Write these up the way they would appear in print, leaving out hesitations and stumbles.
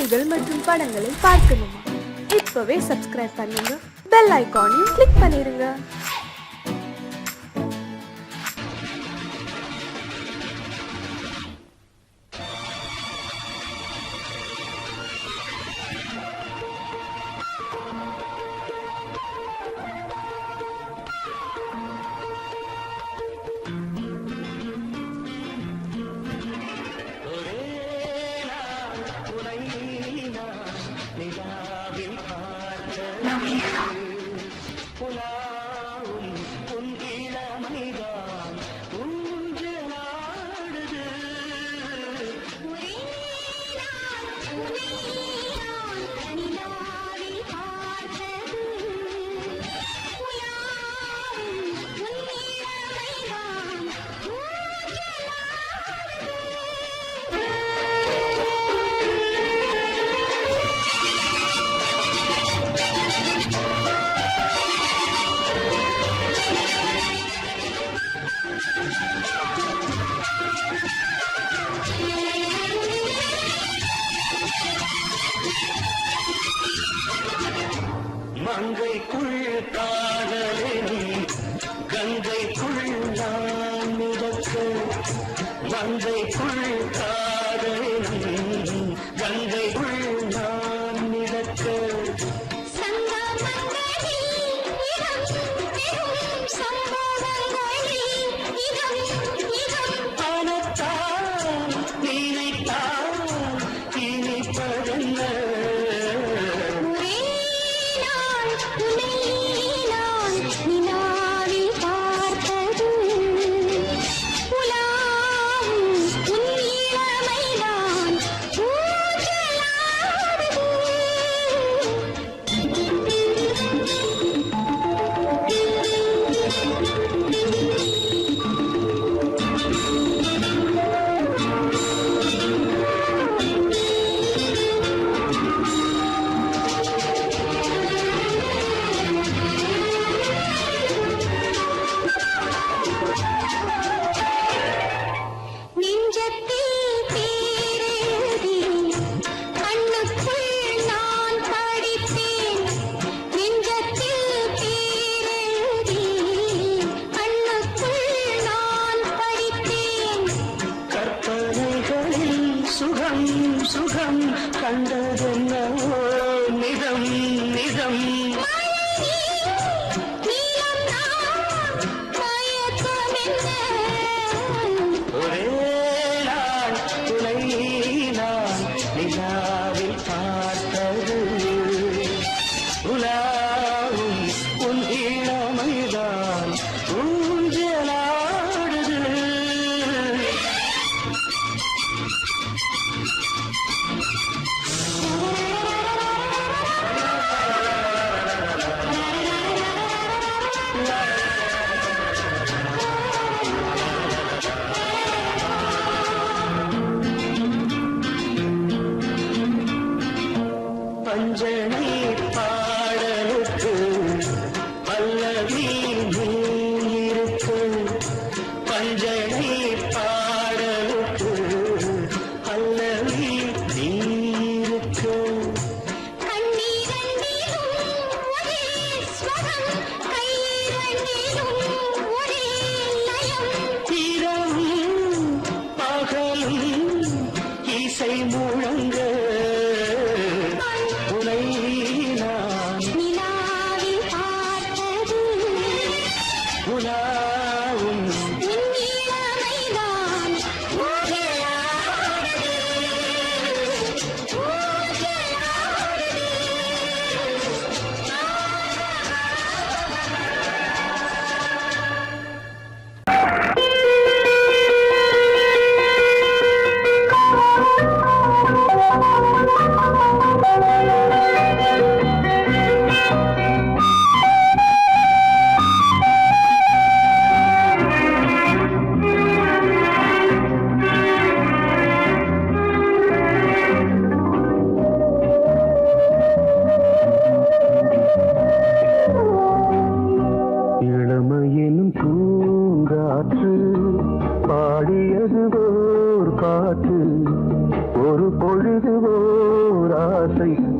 பாடல்கள் மற்றும் படங்களை பார்க்கணுமா? இப்பவே சப்ஸ்கிரைப் பண்ணுங்க, பெல் ஐகானையும் கிளிக் பண்ணிருங்க. மங்கைக்குள் காதலின் கங்கைக்குள் நான் மிதக்க, மங்கைக்குள் காதலின் கங்கைக்குள் நான் மிதக்க, ஆனத்தான் நினைத்தான் இனிப்பதென்ன, சுகம் சுகம் கண்டதென்னவோ நிதம் நிதம், ஒரே நாள் துணை நான் நிலாவில் பார்த்தது, உலாவும் உன் இளமைதான் ஊஞ்சலாடுது. பஞ்சனை பாடலுக்கு பல்லவி நீ இருக்கு, பஞ்சனை பாடலுக்கு பல்லவி நீ இருக்கு, இரவும் பகலும் இசை முழங்க, உனை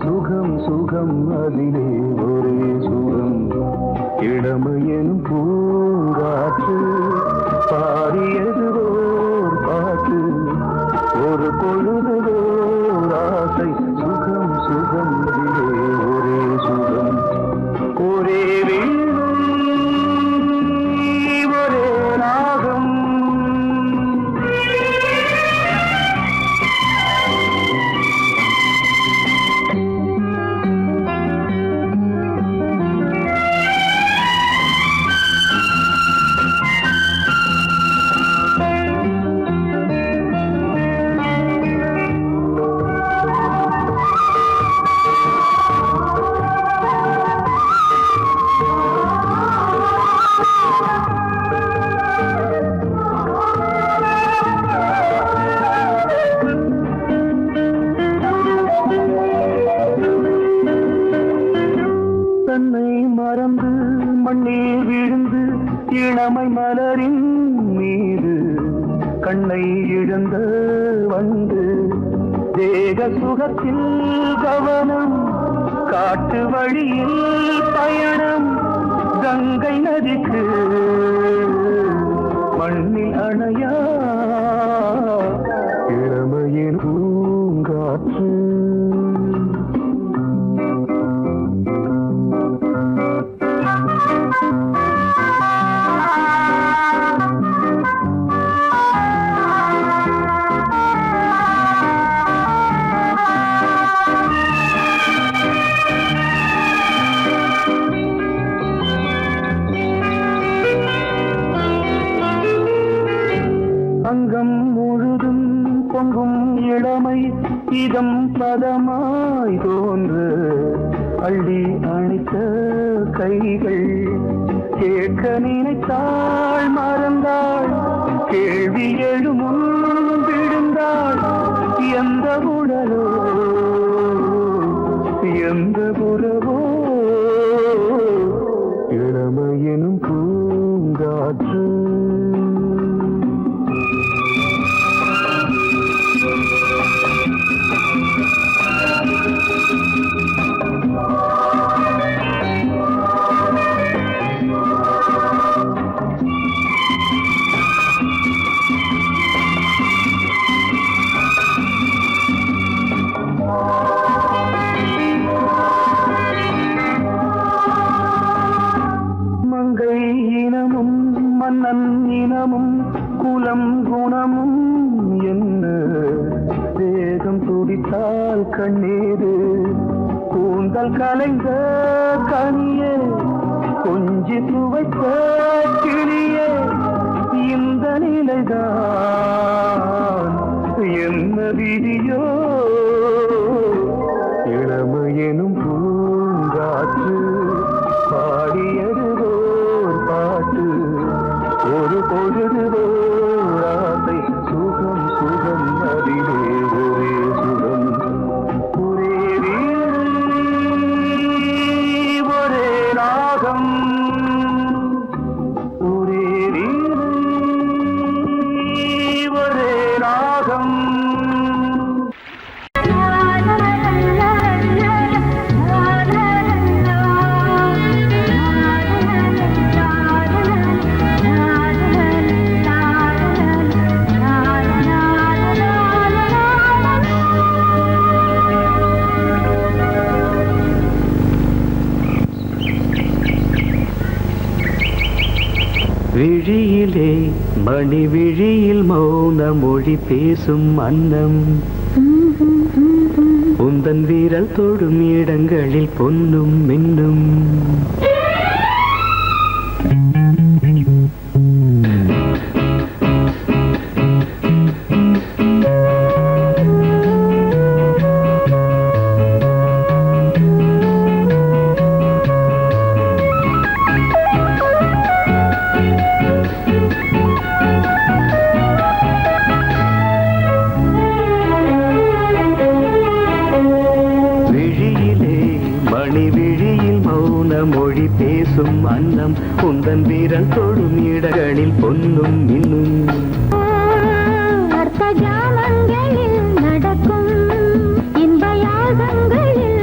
சுகம் சுகம் அதிலே ஒரே சுகம் இளமையெனும் பூங்காற்று பாடியது ஓர் பாட்டு ஒரு பொழுதுவோர் ஆசை சுகம் சுகம் அதிலே ஒரே சுகம் ஒரே வீணை ஒரே ராகம் தன்னை மறந்து மண்ணில் விழுந்து இளமை மலரின் மீது கண்ணை இழந்த வந்து தேக சுகத்தில் கவனம் காட்டு வழியில் பயணம் கங்கை நதிக்கு மண்ணில் அணையா இளமையின் பூங்காற்று அங்கம் முழுதும் பொங்கும் இளமை இதம் பதமாய் தோன்று அள்ளி அணைத்த கைகள் கேட்க நினைத்தாள் மறந்தாள் கேள்வி எழுமுன் விழுந்தாள் எந்த உடலோ எந்த புறவோ இளமையெனும் பூங்காற்று மங்கை இனமும் மன்னன் இனமும் குலம் குணமும் என்ன தேகம் துடித்தால் கண்ணீரு கூந்தல் கலைந்த கனியே கொஞ்சி துவைத்த கிளியே இந்த நிலைதான் என்ன விதியோ இளமையெனும் பூங்காற்று பாடியதுவோர் பாட்டு ஒரு பொழுதுவோர் ஆசை சுகம் சுகம் அதிலே ஒரே சுகம் ஒரே வீணை ஒரே ராகம் ஒரே வீணை ஒரே ராகம் விழியிலே மணி விழியில் மௌன மொழி பேசும் அன்னம் உந்தன் வீரல் தொடும் இடங்களில் பொன்னும் மின்னும் மொழி பேசும் அன்னம் உந்தன் வீரல் தொடும் இடங்களில் பொன்னும் மின்னும் அர்த்த ஜாமங்களில் நடக்கும் இன்ப யாகங்களில்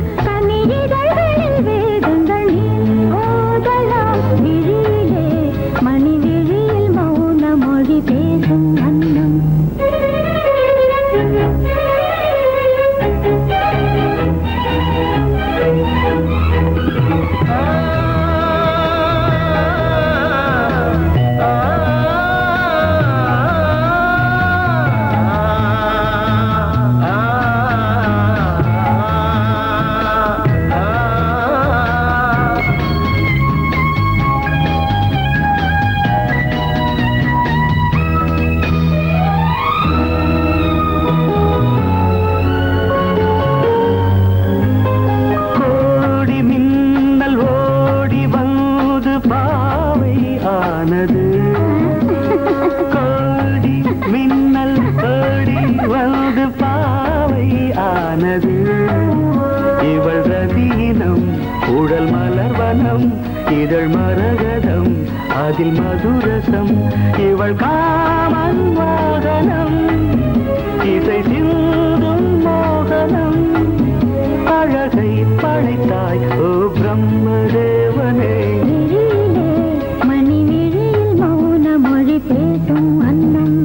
இவள் ரதீனம் உடல் மலர்வனம் இதழ் மரகதம் அதில் மதுரசம் இவள் காமன் வாகனம் இசை சிந்தும் மோகனம் அழகை படைத்தாய் ஓ பிரம்மதேவனே மணி விழியில் மௌன மொழி பேசும் அன்னம்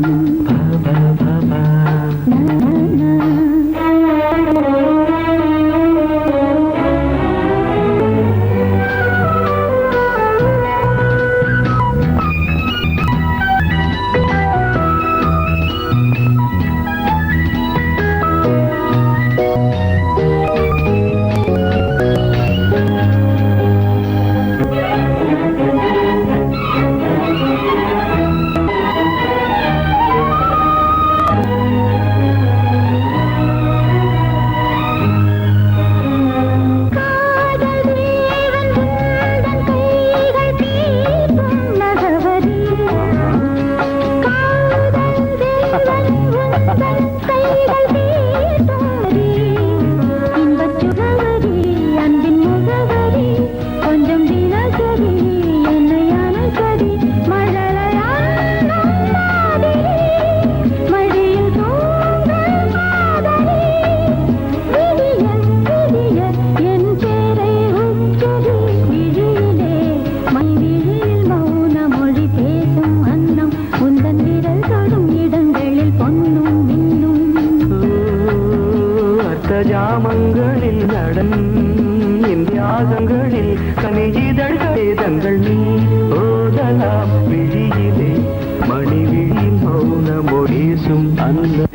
ஜாமங்களில் நடன் இந்தியாகங்களில் கனியிதழ்களே தங்கள் நீ ஓதலாம் விழியிலே மணி விழியில் மௌன மொழிசும் அந்த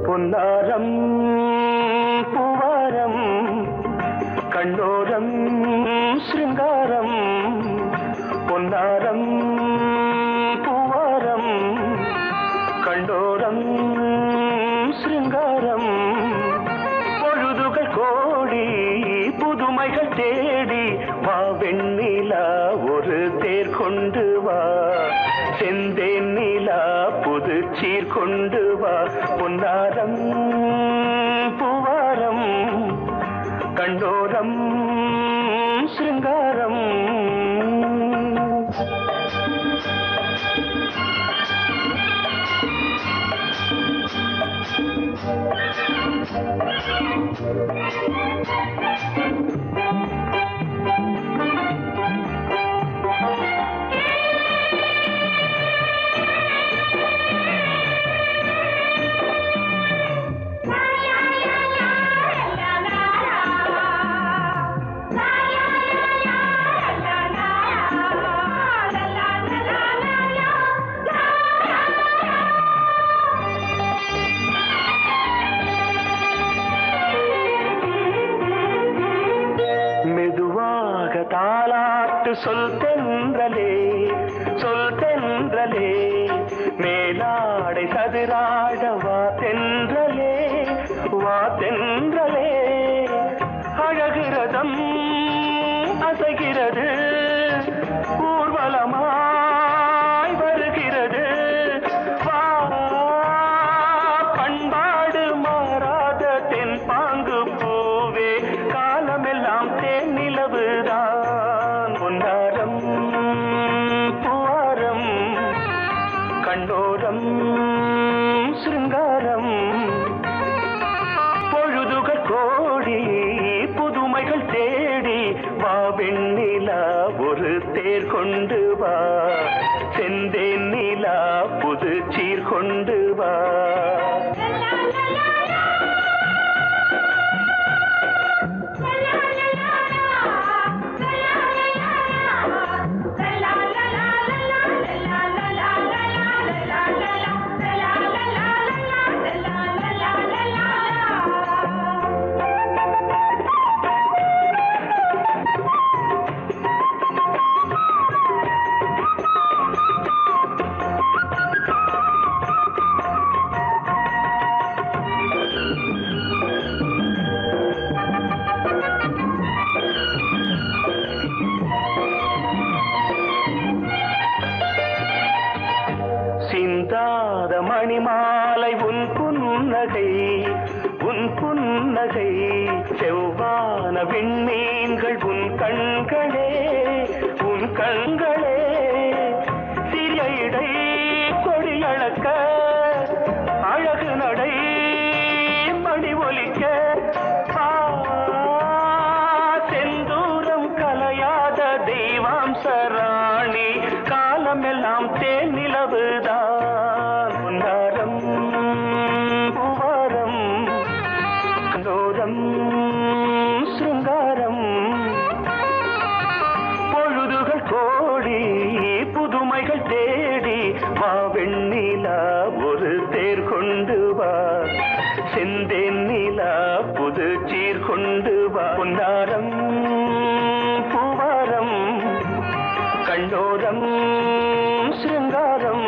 பொன்னாரம் பூவாரம் கண்ணோரம் சிருங்காரம் பொன்னாரம் பூவாரம் கண்ணோரம் சிருங்காரம் பொழுதுகள் கோடி புதுமைகள் தேடி வா வெண்ணிலா ஒரு தேர் கொண்டு வா செந்தேன் நிலா புது சீர் கொண்டு வா பொன்னாரம் பூவாரம் கண்டோரம் சிருங்காரம் தாலாட்டு சொல் தென்றலே மேலாடை சதுராட வா தென்றலே அழகிறதம் அசைகிறது ஊர்வலமாய் வருகிறது வா பண்பாடு மாறாத தென் பாங்கு பூவே காலமெல்லாம் தேன் நிலவுதான் பொன்னாரம் பூவாரம் கண்ணோரம் சிருங்காரம் பொழுதுகள் கோடி புதுமைகள் தேடி வா வெண்ணிலா ஒரு தேர் கொண்டு வா செந்தேன் நிலா புது சீர் கொண்டு வா புன்னகை செவ்வான விண்மீன்கள் உன் கண்களே உன் கண்களே சிறிய இடை கொடியளக்க அழகு நடை மணி ஒலிக்க செந்தூரம் கலையாத தெய்வாம்சராணி காலமெல்லாம் தேன் நிலவுதான் உன்னாரம் பூவாரம் கண்டோரம் சிருங்காரம் பொழுதுகள் கோடி புதுமைகள் தேடி வா வெண்ணிலா ஒரு தேர் கொண்டு வா செந்தேன் நிலா புது சீர் கொண்டு வா பொன்னாரம் பூவாரம் கண்டோரம் சிருங்காரம்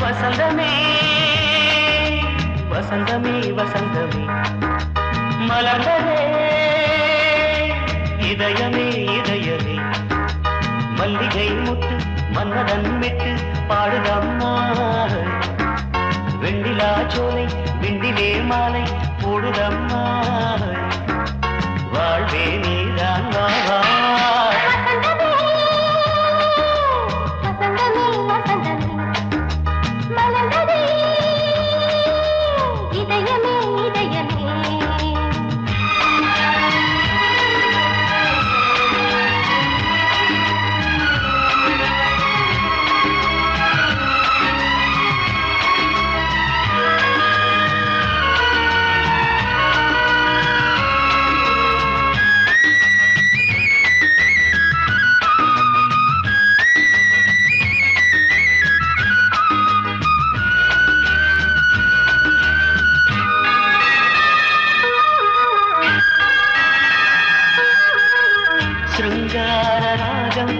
வசந்தமே வசந்தமே வசந்தமே மலர்ந்ததே இதயமே இதயமே மல்லிகை முட்டு மன்னதன் விட்டு பாடுதம்மா வெண்ணிலா சோலை விண்டிலே மாலை போடுதம்மா வாழ்வே நீதான் வா சிருங்கார ராகம்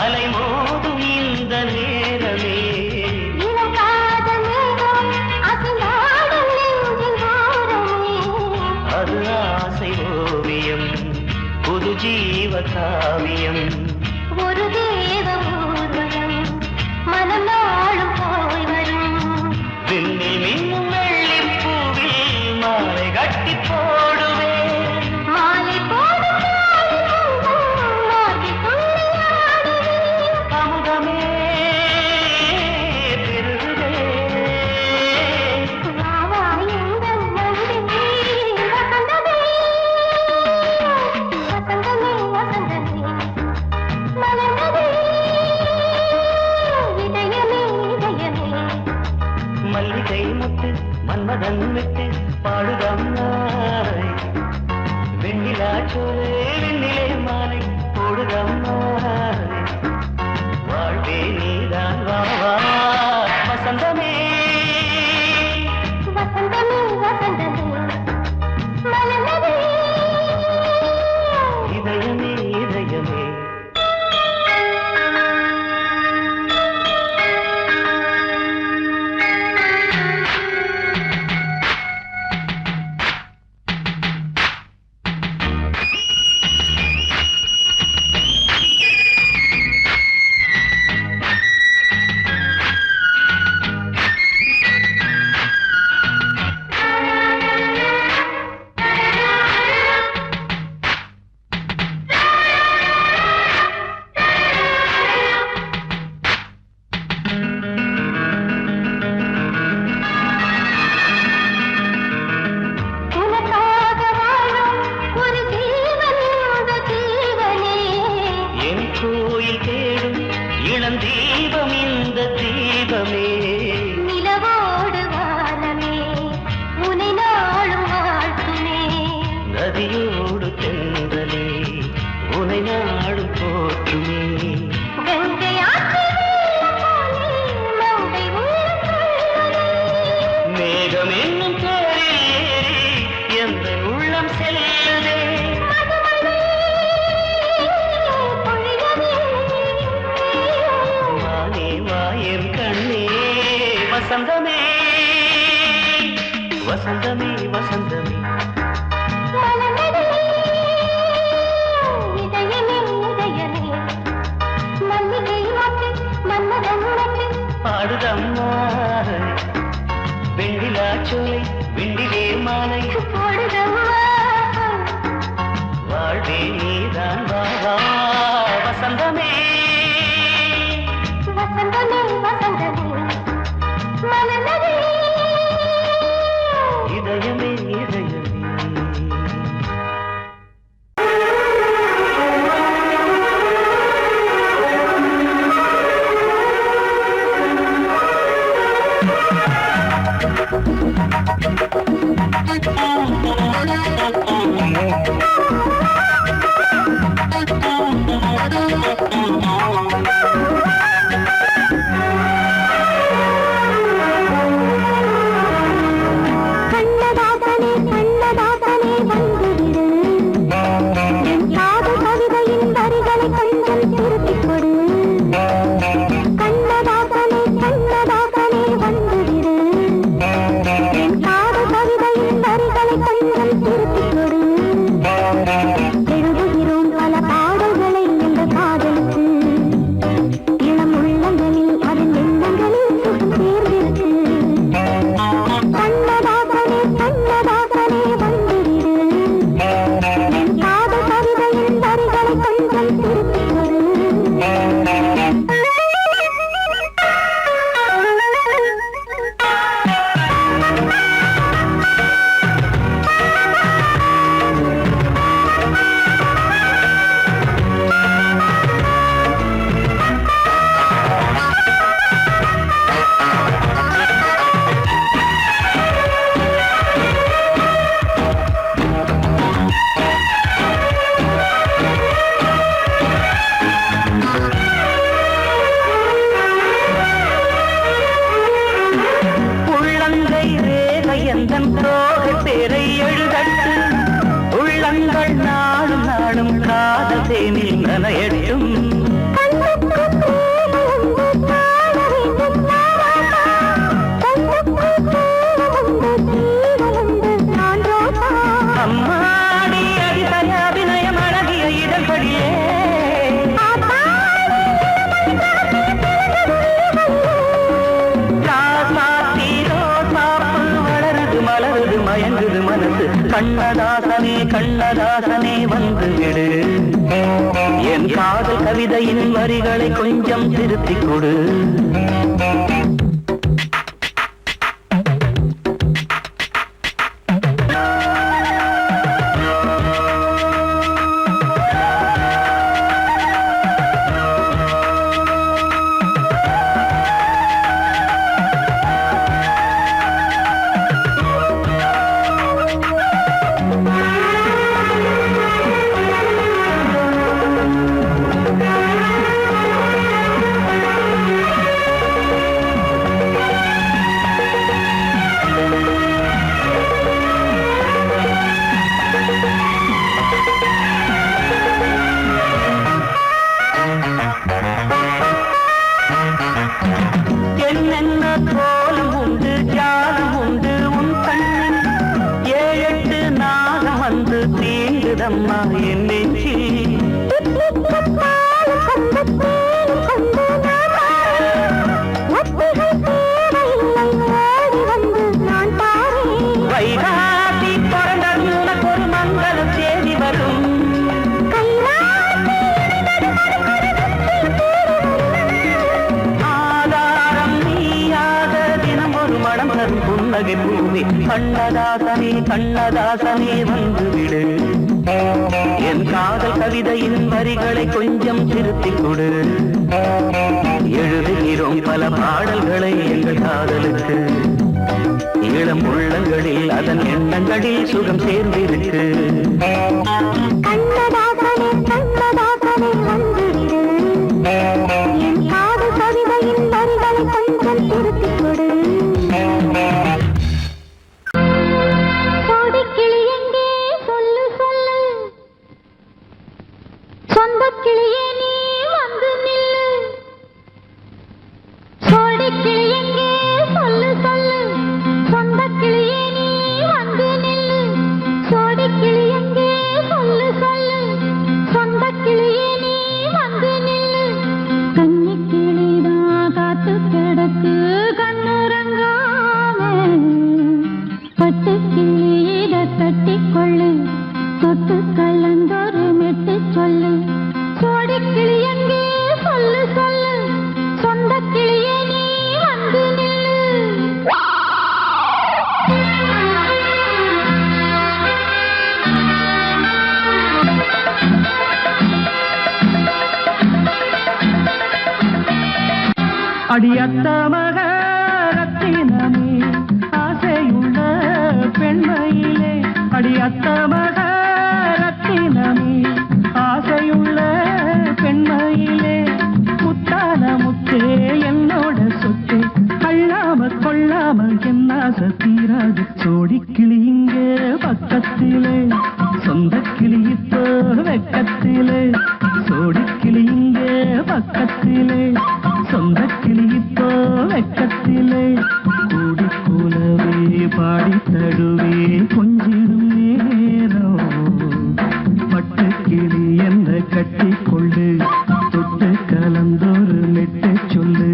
அலைமோதும் இந்த நேரமே அது ஆசை ஓவியம் புது ஜீவ காவியம் ஒரு தேவ ஊர்வலம் மனம் நாளும் போய் வரும் விண்ணில் மின்னும் வெள்ளி பூவில் மாலை கட்டி போடுவேன் மாலை போடும் அமுதமே பெருகுதே மல்லிகை முட்டு மன்மதன் விட்டு பாடுதம்மாய் வெண்ணிலா சோலை வெண்ணிலே மாலை போடுதம்மாய் வாழ்வே நீதான் வா வசந்தமே வசந்தமே வசந்தமே மலர்ந்ததே இதயமே இதயமே வசந்தமே வசந்தமே வசந்தமே மலர்ந்ததே இதயமே இதயமே மல்லிகை மொட்டு மன்மதன் மொட்டு பாடுதம்மா வெண்ணிலா சோலை வெண்ணிலே மாலை போடுதம்மா வாழ்வே நீதான் வா வா வசந்தமே வசந்தமே வசந்தமே மலர்ந்ததே இதயமே இதயமே கண்ணதாசனே கண்ணதாசனே வந்துவிடு என் காது கவிதையின் வரிகளை கொஞ்சம் திருப்பிக் கொடு கண்ணதாசனே கண்ணதாசனே வந்துவிடு என் காது கவிதையின் வரிகளை கொஞ்சம் திருப்பிக் கொடு எழுதுகிறோம் பல பாடல்களை இந்த காதலுக்கு இளம் உள்ளங்களில் அதன் எண்ணங்களில் சுகம் சேர்ந்திருக்கு கண்ணதாசனே கண்ணதாசனே வந்துவிடு என் காதல் கவிதையின் வரிகளை கொஞ்சம் திருப்பிக் கொடு உள்ளங்கை ரேகை எந்தன் தோகை பேரை எழுதட்டு உள்ளங்கள் நாடும் நாடும் காதல் தேனில் நனையட்டும் அம்மாடி அடித்தய அபிநயம் அழகிய இடர்படியே வளருது மலருது மயங்குது மனசு கண்ணதாசனே கண்ணதாசனே வந்துவிடு என் காதல் கவிதையின் வரிகளை கொஞ்சம் திருத்திக் கொடு என்னென்ன கோலம் உண்டு ஜாலம் உண்டு உன் கண்ணில் ஏழெட்டு நாகம் வந்து தீண்டுதம்மா என் நெஞ்சில் வைகாசி பிறந்த உனக்கு ஒரு மங்கள தேதி வரும் ஆதாரம் நீயாக தினம் ஒரு மனம் தரும் புன்னகை பூமி கண்ணதாசனே கண்ணதாசனே வந்துவிடு என் காதல் கவிதையின் வரிகளை கொஞ்சம் திருத்திக் கொடு எழுதுகிறோம் பல பாடல்களை எங்கள் காதலுக்கு இளம் உள்ளங்களில் அதன் எண்ணங்களில் சுகம் சேர்ந்திருக்கு கண்ணதாசனே கண்ணதாசனே வந்துவிடு என் காதல் கவிதையின் வரிகளை கொஞ்சம் திருப்பிக் கொடு கோடிக்கிளி எங்கே சொல்லு சொல்லு சொந்தக் கிளியே நீ வந்து நில்லு கோடிக்கிளி எங்கே சொல்லு அடியத்த மக ரத்தினமே ஆசையுள்ள பெண்மையிலே அடியத்த மக ரத்தினமே ஆசையுள்ள பெண்மையிலே முத்தான முத்தே என்னோட சொத்து அள்ளாம கொள்ளாம என்ன தீராது சோடிக்கிளி இங்க பக்கத்திலே சொந்த கிளி இப்போ வெக்கத்திலே சோடிக்கிளி இங்க பக்கத்திலே சொந்த கிளி இப்போ வெக்கத்திலே கூடி கூலவே பாடி தடுவே கொஞ்சிடும் நேரம் பட்டு கிளி என்ன கட்டி கொண்டு தொட்டு கலந்தோறு மெட்டு சொல்லு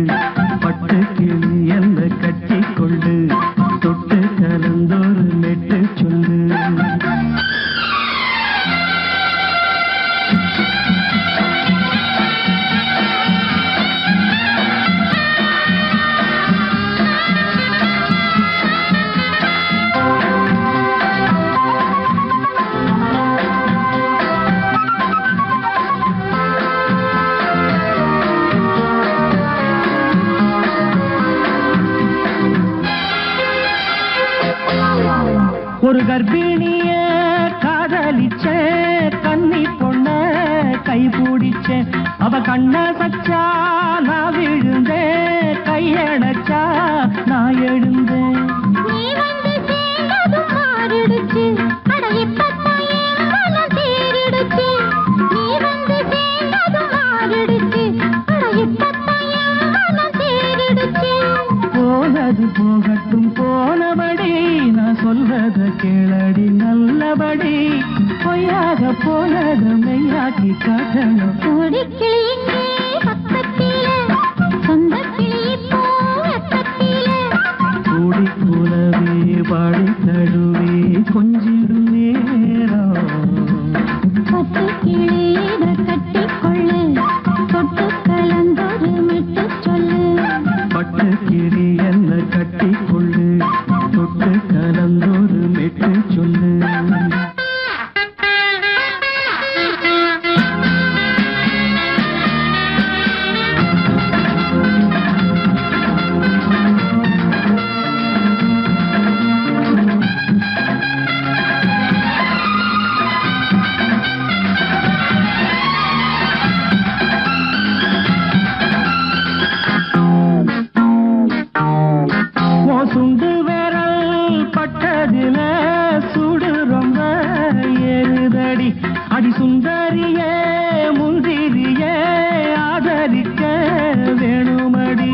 பட்டு கிளி என்ன கட்டி கொண்டு தொட்டு கலந்தோறு மெட்டு சொல்லு ஒரு கர்ப்பிணிய காதலிச்ச கன்னி பொண்ண கை பிடிச்ச அவ கண்ண சச்சா நான் விழுந்தேன் கையடைச்சா நான் எழுந்தேன் நீ வந்து சேர்ந்ததும் மாறிடுச்சு அட இப்பத்தான் என் மனம் தேறிடுச்சு நீ வந்து சேர்ந்ததும் மாறிடுச்சு அட இப்பத்தான் என் மனம் தேறிடுச்சு போனது போகட்டும் போனபடி நான் சொல்றத கேளடி நல்லபடி பொய்யாக போனது மெய்யாக்கி காட்டணும் சோடிக்கிளி இங்கே பக்கத்திலே சொந்த கிளி இப்போ வெக்கத்திலே கூடி கூலவே பாடி தடுவே கொஞ்சிடும் நேரம் பட்டு கிளியிட கட்டிக்கொள்ளு தொட்டு கலந்தொரு மெட்டு சொல்லு பட்டு கிளி என்ன கட்டி கொள்ளு தொட்டு கலந்தோறு மெட்டு சொல்லு சுண்டு விரல் பட்டதில சுடு ரொம்ப ஏறுதடி அடி சுந்தரியே முந்திரியே ஆதரிக்க வேணுமடி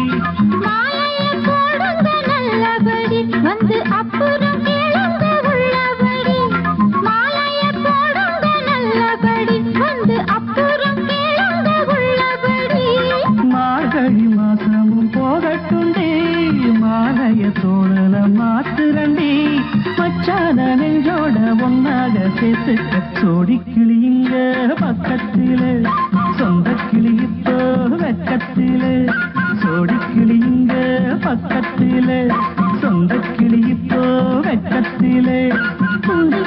மாலைய போடுங்க நல்லபடி வந்து அப்புறம் கேளுங்க உள்ளபடி மாலைய போடுங்க நல்லபடி வந்து அப்புறம் கேளுங்க உள்ளபடி மார்கழி மாசமும் போகட்டுண்டி மாலைய தோழல மாத்துரண்டி மச்சான நெஞ்சோட ஒன்னாக சேர்த்துக்க சோடி கிளி இங்க பக்கத்திலே சொந்த கிளி இப்போ வெக்கத்திலே சோடி கிளி இங்க பக்கத்திலே சொந்த கிளி இப்போ வெக்கத்திலே கூடி